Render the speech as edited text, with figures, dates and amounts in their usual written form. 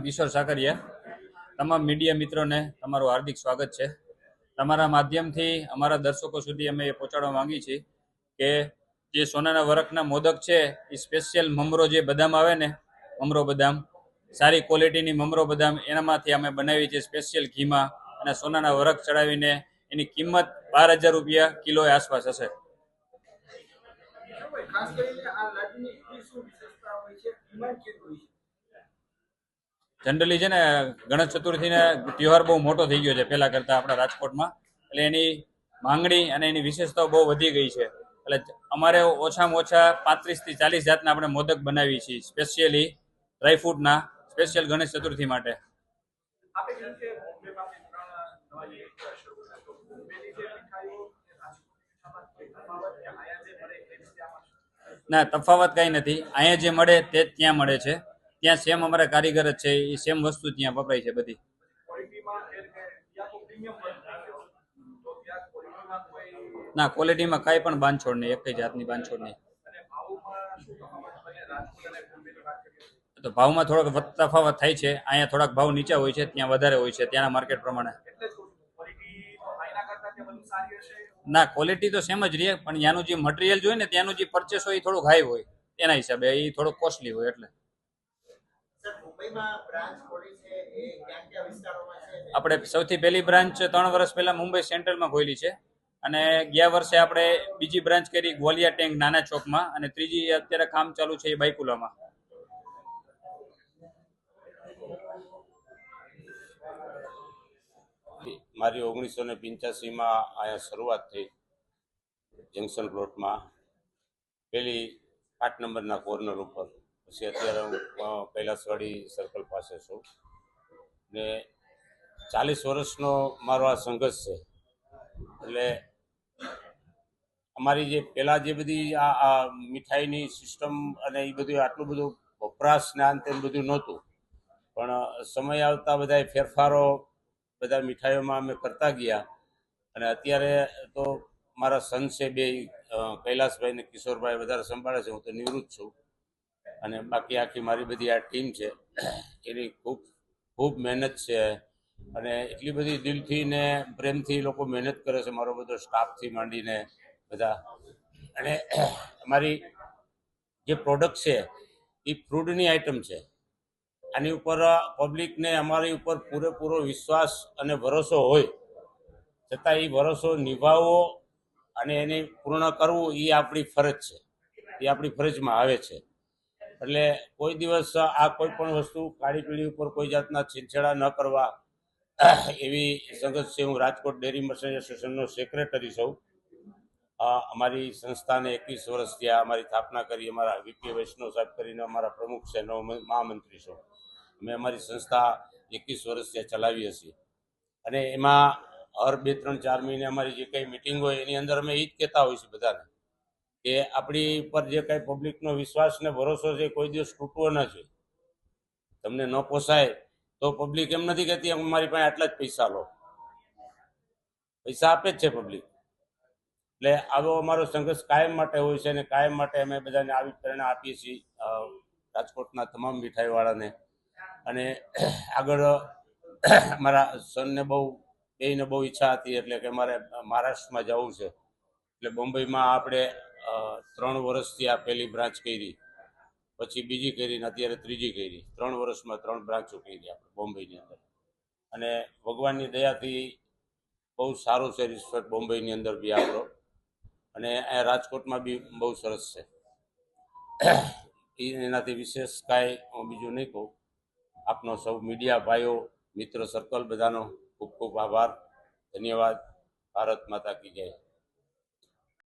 કિશોર સાકરિયા તમામ મીડિયા મિત્રોને તમારું હાર્દિક સ્વાગત છે। તમારા માધ્યમથી અમારા દર્શકો સુધી અમે એ પહોંચાડવા માંગીએ છીએ કે જે સોનાના વરખના મોદક છે એ સ્પેશિયલ મમરો જે બદામ આવે ને, મમરો બદામ, સારી ક્વોલિટીની મમરો બદામ એનામાંથી અમે બનાવી છીએ સ્પેશિયલ ઘીમાં, અને સોનાના વરખ ચડાવીને એની કિંમત 12,000 રૂપિયા કિલો આસપાસ હશે। જનરલી છે ને ગણેશ ચતુર્થીને તહેવાર બહુ મોટો થઈ ગયો છે પહેલા કરતાં આપણા રાજકોટમાં, એટલે એની માંગણી અને એની વિશેષતાઓ બહુ વધી ગઈ છે। એટલે અમારે ઓછામાં ઓછા 35 થી 40 જાતના આપણે મોદક બનાવીએ છીએ સ્પેશિયલી ડ્રાયફ્રૂટના, સ્પેશિયલ ગણેશ ચતુર્થી માટે। ના, તફાવત કઈ નથી। અહીંયા જે મળે તે જ ત્યાં મળે છે। ત્યાં સેમ અમારા કારીગર જ છે, એ સેમ વસ્તુ ત્યાં વપરાય છે બધી। ના, ક્વોલિટીમાં કાંઈ પણ બાંધછોડ નહીં, એક જાતની બાંધછોડ નહીં। તો ભાવમાં થોડોક તફાવત થાય છે। અહીંયા થોડાક ભાવ નીચા હોય છે, ત્યાં વધારે હોય છે ત્યાંના માર્કેટ પ્રમાણે। ના, ક્વોલિટી તો સેમ જ રહે, પણ ત્યાંનું જે મટીરિયલ જોઈએ ને, ત્યાંનું જે પરચેસ હોય એ થોડુંક હાઈ હોય, એના હિસાબે એ થોડુંક કોસ્ટલી હોય। એટલે આપણે સૌથી પહેલી બ્રાન્ચ 3 વર્ષ પહેલા મુંબઈ સેન્ટ્રલમાં ખોલી છે, અને ગયા વર્ષે આપણે બીજી બ્રાન્ચ કરી ગ્વાલિયા ટેંક નાના ચોકમાં, અને ત્રીજી અત્યારે કામ ચાલુ છે એ બાયકુલામાં। મારી 1985માં અહીંયા શરૂઆત થઈ, જંકશન પ્લોટમાં પેલી 8 નંબરના કોર્નર ઉપર। પછી અત્યારે હું કૈલાસવાડી સર્કલ પાસે છું, ને 40 વર્ષનો મારો આ સંઘર્ષ છે। એટલે અમારી જે પહેલાં જે બધી આ મીઠાઈની સિસ્ટમ અને એ બધું આટલું બધું વપરાશ જ્ઞાન તેમ બધું નહોતું, પણ સમય આવતા બધા ફેરફારો બધા મીઠાઈઓમાં અમે કરતા ગયા। અને અત્યારે તો મારા સન છે બે, કૈલાસભાઈ ને કિશોરભાઈ વધારે સંભાળે છે, હું તો નિવૃત્ત છું। અને બાકી આખી મારી બધી આ ટીમ છે, એની ખૂબ મહેનત છે, અને એટલી બધી દિલથી ને પ્રેમથી લોકો મહેનત કરે છે, મારો બધો સ્ટાફથી માંડીને બધા। અને અમારી જે પ્રોડક્ટ છે એ ફ્રૂટની આઈટમ છે। આની ઉપર પબ્લિકને અમારી ઉપર પૂરેપૂરો વિશ્વાસ અને ભરોસો હોય, છતાં એ ભરોસો નિભાવવો અને એને પૂર્ણ કરવું એ આપણી ફરજ છે, એ આપણી ફરજમાં આવે છે। એટલે કોઈ દિવસ આ કોઈ પણ વસ્તુ કાળી પીળી ઉપર કોઈ જાતના છેડછાડા ન કરવા એવી સંઘર્ષ છે। હું રાજકોટ ડેરી મર્ચન્ટ એસોસિએશનનો સેક્રેટરી છું। અમારી સંસ્થાને 21 વર્ષ થયા, અમારી સ્થાપના કરી, અમારા વીપી વૈષ્ણવ સાહેબ કરીને અમારા પ્રમુખ છે, મહામંત્રી છું। અમે અમારી સંસ્થા 21 વર્ષથી ચલાવીએ છીએ, અને એમાં હર 2-3-4 મહિને અમારી જે કંઈ મિટિંગ હોય એની અંદર અમે એ જ કહેતા હોઈએ છીએ બધાને કે આપણી ઉપર જે કંઈ પબ્લિકનો વિશ્વાસ ને ભરોસો છે કોઈ દિવસ તૂટવો ન જોઈએ। તમને ન પોસાય તો પબ્લિક એમ નથી કહેતી અમારી પાસે આટલા જ પૈસા લો, પૈસા આપે જ છે પબ્લિક। એટલે આવો અમારો સંઘર્ષ કાયમ માટે હોય છે, અને કાયમ માટે અમે બધાને આવી પ્રેરણા આપીએ છીએ રાજકોટના તમામ મીઠાઈવાળાને। અને આગળ મારા સનને બેયને બહુ ઈચ્છા હતી, એટલે કે મારે મહારાષ્ટ્રમાં જવું છે, એટલે બોમ્બેમાં આપણે 3 વર્ષથી આ પહેલી બ્રાન્ચ કરી, પછી બીજી કરી, ને અત્યારે ત્રીજી કરી। 3 વર્ષમાં 3 બ્રાન્ચો કરી આપણે બોમ્બેની અંદર, અને ભગવાનની દયાથી બહુ સારું છે રિસ્પેક્ટ બોમ્બેની અંદર બી આપણો, અને અહીંયા રાજકોટમાં બી બહુ સરસ છે। એનાથી વિશેષ કાંઈ હું બીજું નહીં કહું। આપનો સૌ મીડિયા ભાઈઓ, મિત્ર સર્કલ બધાનો ખૂબ ખૂબ આભાર, ધન્યવાદ। ભારત માતા કી જય।